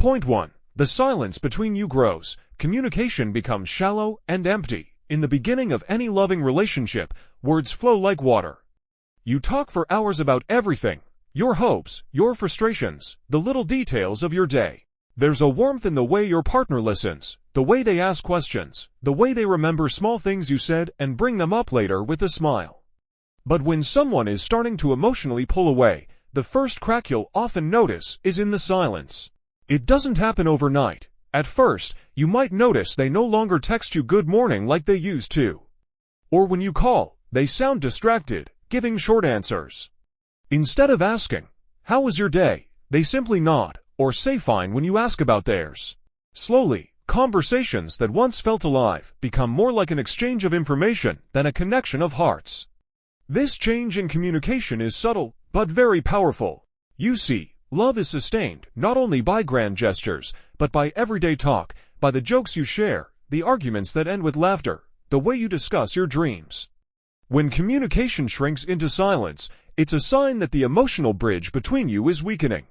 Point 1. The silence between you grows. Communication becomes shallow and empty. In the beginning of any loving relationship, words flow like water. You talk for hours about everything, your hopes, your frustrations, the little details of your day. There's a warmth in the way your partner listens, the way they ask questions, the way they remember small things you said and bring them up later with a smile. But when someone is starting to emotionally pull away, the first crack you'll often notice is in the silence. It doesn't happen overnight. At first, you might notice they no longer text you good morning like they used to. Or when you call, they sound distracted, giving short answers. Instead of asking, "How was your day?" they simply nod, or say fine when you ask about theirs. Slowly, conversations that once felt alive become more like an exchange of information than a connection of hearts. This change in communication is subtle, but very powerful. You see, love is sustained not only by grand gestures, but by everyday talk, by the jokes you share, the arguments that end with laughter, the way you discuss your dreams. When communication shrinks into silence, it's a sign that the emotional bridge between you is weakening.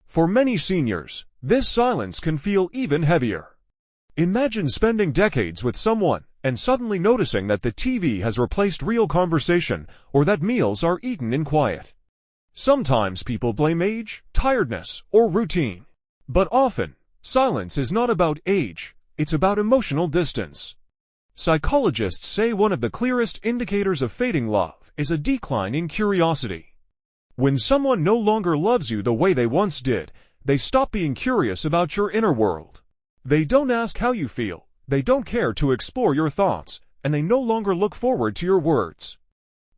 For many seniors, this silence can feel even heavier. Imagine spending decades with someone and suddenly noticing that the TV has replaced real conversation or that meals are eaten in quiet. Sometimes people blame age, tiredness, or routine. But often, silence is not about age, it's about emotional distance. Psychologists say one of the clearest indicators of fading love is a decline in curiosity. When someone no longer loves you the way they once did, they stop being curious about your inner world. They don't ask how you feel, they don't care to explore your thoughts, and they no longer look forward to your words.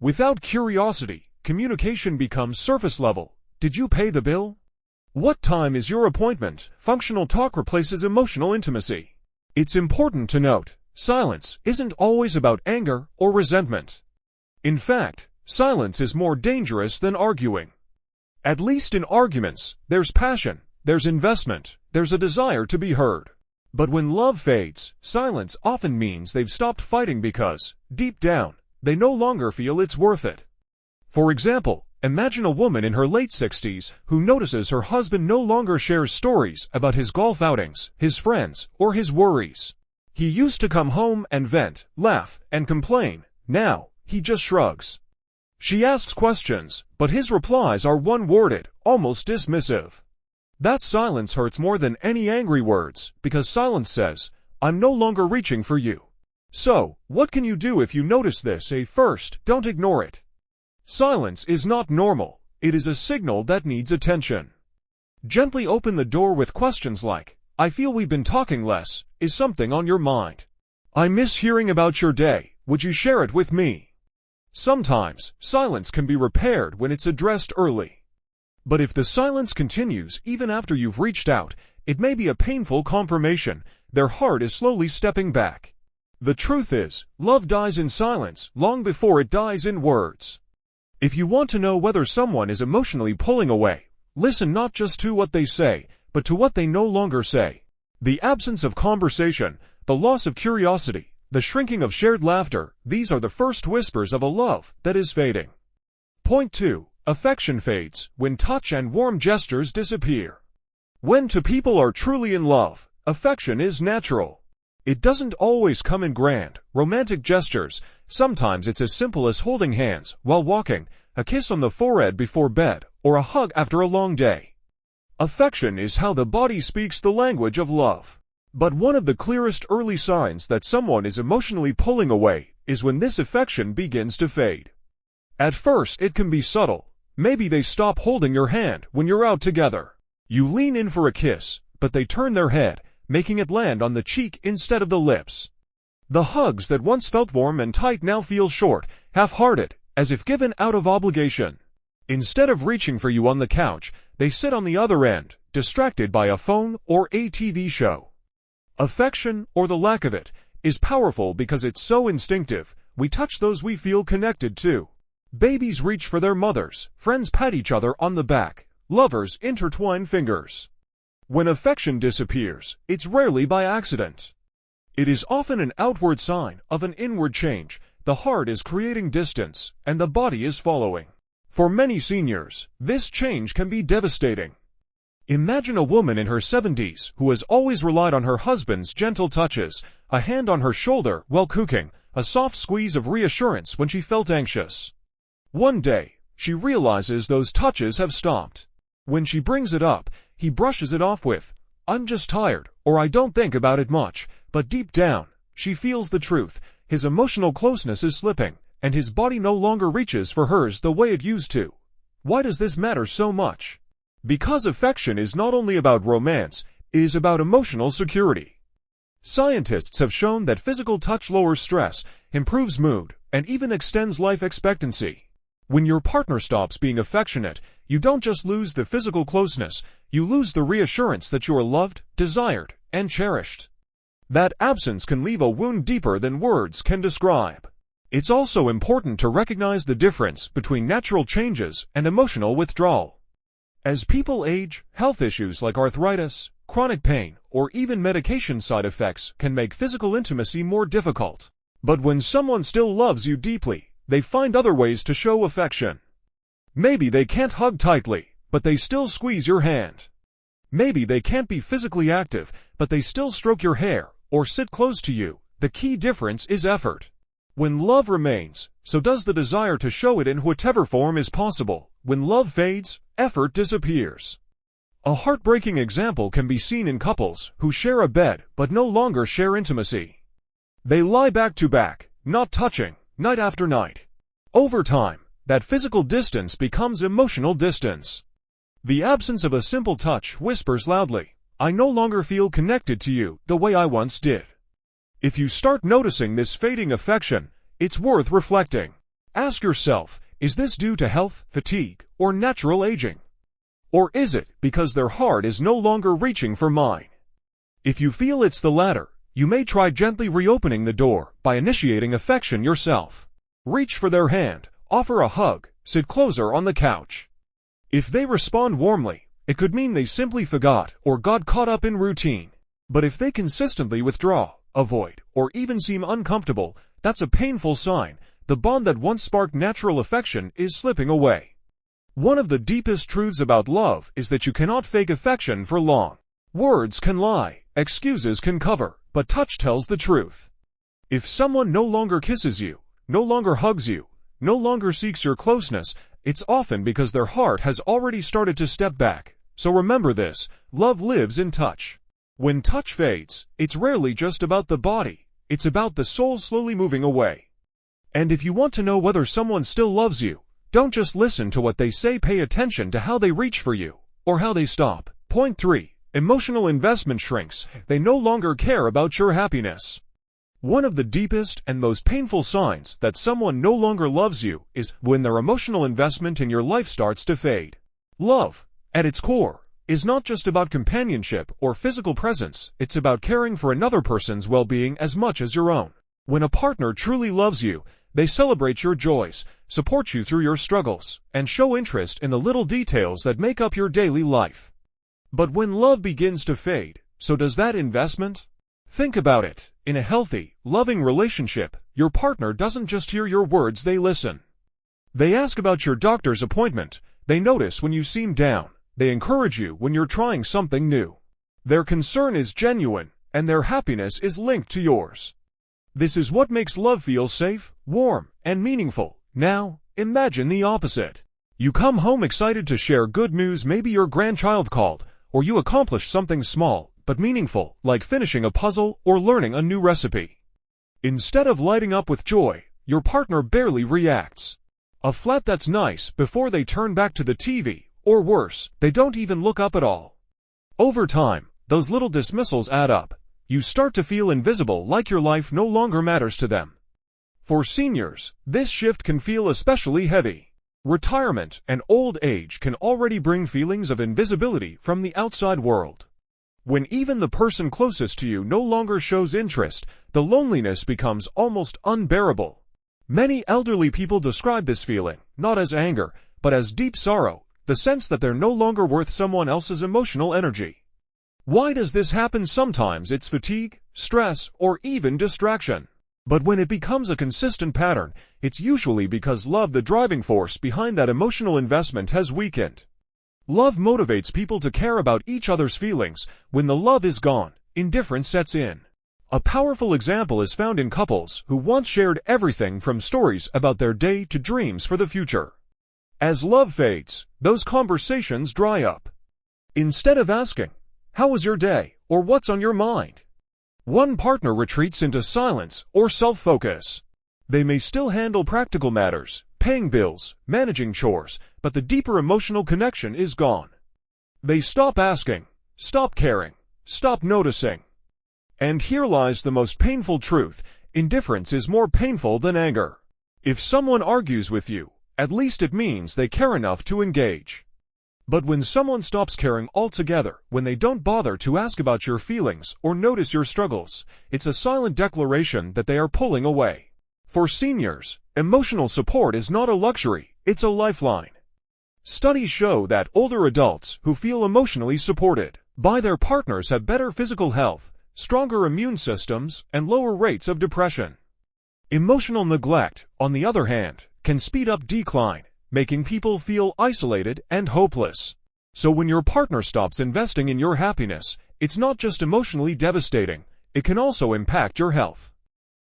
Without curiosity, communication becomes surface level. Did you pay the bill? What time is your appointment? Functional talk replaces emotional intimacy. It's important to note, silence isn't always about anger or resentment. In fact, silence is more dangerous than arguing. At least in arguments, there's passion, there's investment, there's a desire to be heard. But when love fades, silence often means they've stopped fighting because, deep down, they no longer feel it's worth it. For example, imagine a woman in her late 60s who notices her husband no longer shares stories about his golf outings, his friends, or his worries. He used to come home and vent, laugh, and complain. Now, he just shrugs. She asks questions, but his replies are one-worded, almost dismissive. That silence hurts more than any angry words, because silence says, "I'm no longer reaching for you." So, what can you do if you notice this? First, don't ignore it. Silence is not normal, it is a signal that needs attention. Gently open the door with questions like, "I feel we've been talking less. Is something on your mind? I miss hearing about your day. Would you share it with me?" Sometimes, silence can be repaired when it's addressed early. But if the silence continues even after you've reached out, it may be a painful confirmation their heart is slowly stepping back. The truth is, love dies in silence long before it dies in words. If you want to know whether someone is emotionally pulling away, listen not just to what they say, but to what they no longer say. The absence of conversation, the loss of curiosity, the shrinking of shared laughter, these are the first whispers of a love that is fading. Point 2. Affection fades when touch and warm gestures disappear. When two people are truly in love, affection is natural. It doesn't always come in grand, romantic gestures. Sometimes it's as simple as holding hands while walking, a kiss on the forehead before bed, or a hug after a long day. Affection is how the body speaks the language of love. But one of the clearest early signs that someone is emotionally pulling away is when this affection begins to fade. At first, it can be subtle. Maybe they stop holding your hand when you're out together. You lean in for a kiss, but they turn their head, making it land on the cheek instead of the lips. The hugs that once felt warm and tight now feel short, half-hearted, as if given out of obligation. Instead of reaching for you on the couch, they sit on the other end, distracted by a phone or a TV show. Affection, or the lack of it, is powerful because it's so instinctive. We touch those we feel connected to. Babies reach for their mothers, friends pat each other on the back, lovers intertwine fingers. When affection disappears, it's rarely by accident. It is often an outward sign of an inward change. The heart is creating distance, and the body is following. For many seniors, this change can be devastating. Imagine a woman in her 70s who has always relied on her husband's gentle touches, a hand on her shoulder while cooking, a soft squeeze of reassurance when she felt anxious. One day, she realizes those touches have stopped. When she brings it up, he brushes it off with, "I'm just tired," or "I don't think about it much," but deep down, she feels the truth. His emotional closeness is slipping, and his body no longer reaches for hers the way it used to. Why does this matter so much? Because affection is not only about romance, it is about emotional security. Scientists have shown that physical touch lowers stress, improves mood, and even extends life expectancy. When your partner stops being affectionate, you don't just lose the physical closeness, you lose the reassurance that you are loved, desired, and cherished. That absence can leave a wound deeper than words can describe. It's also important to recognize the difference between natural changes and emotional withdrawal. As people age, health issues like arthritis, chronic pain, or even medication side effects can make physical intimacy more difficult. But when someone still loves you deeply, they find other ways to show affection. Maybe they can't hug tightly, but they still squeeze your hand. Maybe they can't be physically active, but they still stroke your hair or sit close to you. The key difference is effort. When love remains, so does the desire to show it in whatever form is possible. When love fades, effort disappears. A heartbreaking example can be seen in couples who share a bed but no longer share intimacy. They lie back to back, not touching, night after night. Over time, that physical distance becomes emotional distance. The absence of a simple touch whispers loudly, "I no longer feel connected to you the way I once did." If you start noticing this fading affection, it's worth reflecting. Ask yourself, is this due to health, fatigue, or natural aging? Or is it because their heart is no longer reaching for mine? If you feel it's the latter, you may try gently reopening the door by initiating affection yourself. Reach for their hand, offer a hug, sit closer on the couch. If they respond warmly, it could mean they simply forgot or got caught up in routine. But if they consistently withdraw, avoid, or even seem uncomfortable, that's a painful sign. The bond that once sparked natural affection is slipping away. One of the deepest truths about love is that you cannot fake affection for long. Words can lie, excuses can cover, but touch tells the truth. If someone no longer kisses you, no longer hugs you, no longer seeks your closeness, it's often because their heart has already started to step back. So remember this, love lives in touch. When touch fades, it's rarely just about the body, it's about the soul slowly moving away. And if you want to know whether someone still loves you, don't just listen to what they say, pay attention to how they reach for you, or how they stop. Point 3. Emotional investment shrinks. They no longer care about your happiness. One of the deepest and most painful signs that someone no longer loves you is when their emotional investment in your life starts to fade. Love, at its core, is not just about companionship or physical presence, it's about caring for another person's well-being as much as your own. When a partner truly loves you, they celebrate your joys, support you through your struggles, and show interest in the little details that make up your daily life. But when love begins to fade, so does that investment? Think about it. In a healthy, loving relationship, your partner doesn't just hear your words, they listen. They ask about your doctor's appointment, they notice when you seem down, they encourage you when you're trying something new. Their concern is genuine, and their happiness is linked to yours. This is what makes love feel safe, warm, and meaningful. Now, imagine the opposite. You come home excited to share good news, maybe your grandchild called, or you accomplished something small but meaningful, like finishing a puzzle or learning a new recipe. Instead of lighting up with joy, your partner barely reacts. A flat "that's nice" before they turn back to the TV, or worse, they don't even look up at all. Over time, those little dismissals add up. You start to feel invisible, like your life no longer matters to them. For seniors, this shift can feel especially heavy. Retirement and old age can already bring feelings of invisibility from the outside world. When even the person closest to you no longer shows interest, the loneliness becomes almost unbearable. Many elderly people describe this feeling, not as anger, but as deep sorrow, the sense that they're no longer worth someone else's emotional energy. Why does this happen? Sometimes it's fatigue, stress, or even distraction. But when it becomes a consistent pattern, it's usually because love, the driving force behind that emotional investment, has weakened. Love motivates people to care about each other's feelings. When the love is gone, indifference sets in. A powerful example is found in couples who once shared everything from stories about their day to dreams for the future. As love fades, those conversations dry up. Instead of asking, "How was your day?" or "What's on your mind?" one partner retreats into silence or self-focus. They may still handle practical matters, paying bills, managing chores, but the deeper emotional connection is gone. They stop asking, stop caring, stop noticing. And here lies the most painful truth: indifference is more painful than anger. If someone argues with you, at least it means they care enough to engage. But when someone stops caring altogether, when they don't bother to ask about your feelings or notice your struggles, it's a silent declaration that they are pulling away. For seniors, emotional support is not a luxury, it's a lifeline. Studies show that older adults who feel emotionally supported by their partners have better physical health, stronger immune systems, and lower rates of depression. Emotional neglect, on the other hand, can speed up decline, making people feel isolated and hopeless. So when your partner stops investing in your happiness, it's not just emotionally devastating, it can also impact your health.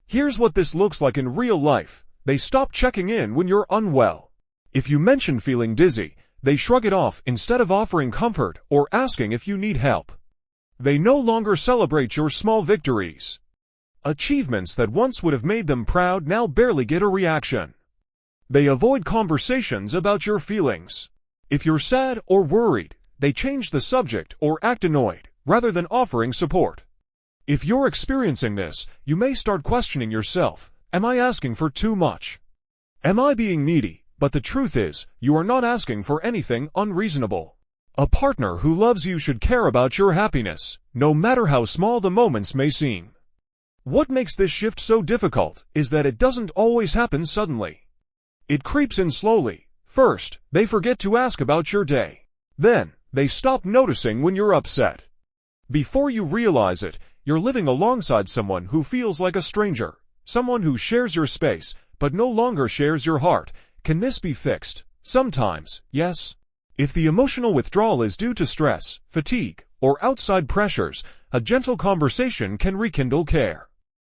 Here's what this looks like in real life. They stop checking in when you're unwell. If you mention feeling dizzy, they shrug it off instead of offering comfort or asking if you need help. They no longer celebrate your small victories. Achievements that once would have made them proud now barely get a reaction. They avoid conversations about your feelings. If you're sad or worried, they change the subject or act annoyed, rather than offering support. If you're experiencing this, you may start questioning yourself. Am I asking for too much? Am I being needy? But the truth is, you are not asking for anything unreasonable. A partner who loves you should care about your happiness, no matter how small the moments may seem. What makes this shift so difficult is that it doesn't always happen suddenly. It creeps in slowly. First, they forget to ask about your day. Then, they stop noticing when you're upset. Before you realize it, you're living alongside someone who feels like a stranger, someone who shares your space, but no longer shares your heart. Can this be fixed? Sometimes, yes. If the emotional withdrawal is due to stress, fatigue, or outside pressures, a gentle conversation can rekindle care.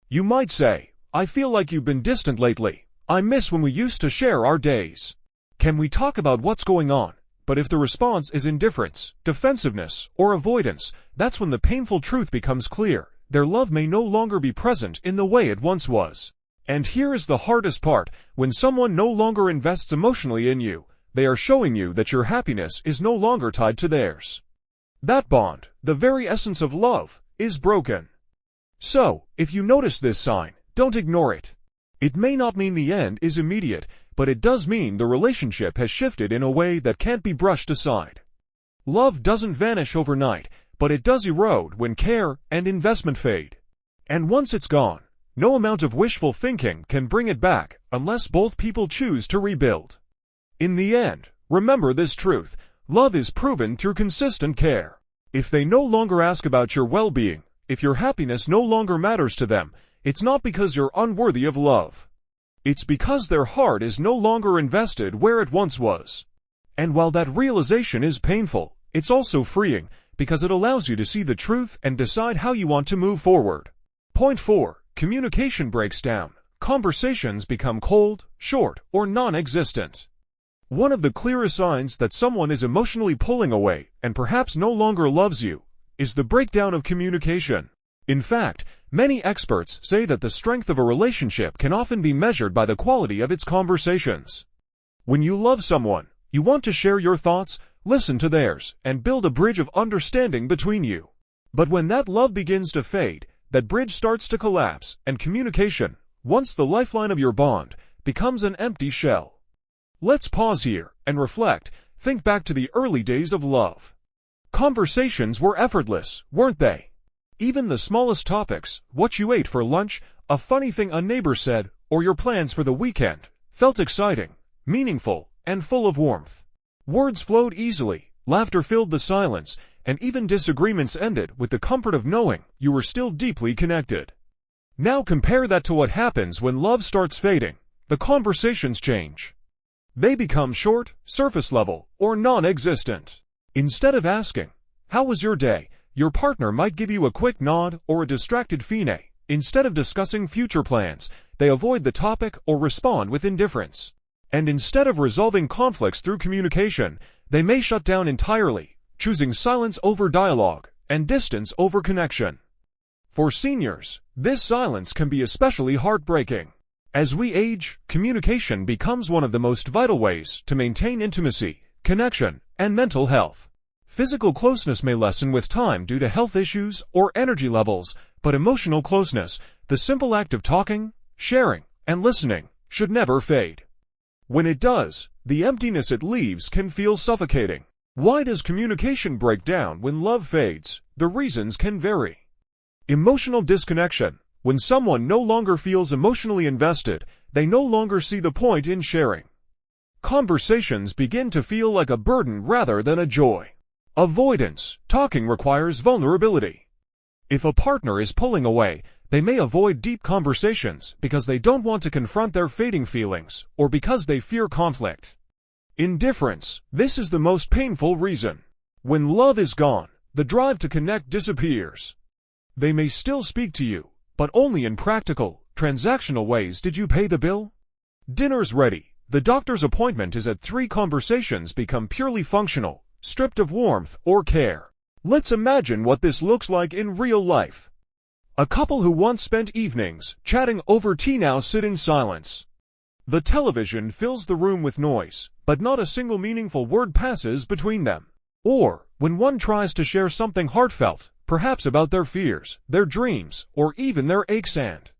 You might say, "I feel like you've been distant lately. I miss when we used to share our days. Can we talk about what's going on?" But if the response is indifference, defensiveness, or avoidance, that's when the painful truth becomes clear. Their love may no longer be present in the way it once was. And here is the hardest part: when someone no longer invests emotionally in you, they are showing you that your happiness is no longer tied to theirs. That bond, the very essence of love, is broken. So, if you notice this sign, don't ignore it. It may not mean the end is immediate, but it does mean the relationship has shifted in a way that can't be brushed aside. Love doesn't vanish overnight, but it does erode when care and investment fade. And once it's gone, no amount of wishful thinking can bring it back unless both people choose to rebuild. In the end, remember this truth: love is proven through consistent care. If they no longer ask about your well-being, if your happiness no longer matters to them, it's not because you're unworthy of love. It's because their heart is no longer invested where it once was. And while that realization is painful, it's also freeing, because it allows you to see the truth and decide how you want to move forward. Point 4. Communication breaks down. Conversations become cold, short, or non-existent. One of the clearest signs that someone is emotionally pulling away and perhaps no longer loves you is the breakdown of communication. In fact, many experts say that the strength of a relationship can often be measured by the quality of its conversations. When you love someone, you want to share your thoughts, listen to theirs, and build a bridge of understanding between you. But when that love begins to fade, that bridge starts to collapse, and communication, once the lifeline of your bond, becomes an empty shell. Let's pause here and reflect. Think back to the early days of love. Conversations were effortless, weren't they? Even the smallest topics, what you ate for lunch, a funny thing a neighbor said, or your plans for the weekend, felt exciting, meaningful, and full of warmth. Words flowed easily, laughter filled the silence, and even disagreements ended with the comfort of knowing you were still deeply connected. Now compare that to what happens when love starts fading. The conversations change. They become short, surface level, or non-existent. Instead of asking, "How was your day?" your partner might give you a quick nod or a distracted fine. Instead of discussing future plans, they avoid the topic or respond with indifference. And instead of resolving conflicts through communication, they may shut down entirely, choosing silence over dialogue and distance over connection. For seniors, this silence can be especially heartbreaking. As we age, communication becomes one of the most vital ways to maintain intimacy, connection, and mental health. Physical closeness may lessen with time due to health issues or energy levels, but emotional closeness, the simple act of talking, sharing, and listening, should never fade. When it does, the emptiness it leaves can feel suffocating. Why does communication break down when love fades? The reasons can vary. Emotional disconnection. When someone no longer feels emotionally invested, they no longer see the point in sharing. Conversations begin to feel like a burden rather than a joy. Avoidance. Talking requires vulnerability. If a partner is pulling away, they may avoid deep conversations because they don't want to confront their fading feelings or because they fear conflict. Indifference. This is the most painful reason. When love is gone, the drive to connect disappears. They may still speak to you, but only in practical, transactional ways. Did you pay the bill? Dinner's ready. The doctor's appointment is at 3. Conversations become purely functional, stripped of warmth or care. Let's imagine what this looks like in real life. A couple who once spent evenings chatting over tea now sit in silence. The television fills the room with noise, but not a single meaningful word passes between them. Or, when one tries to share something heartfelt, perhaps about their fears, their dreams, or even their aches and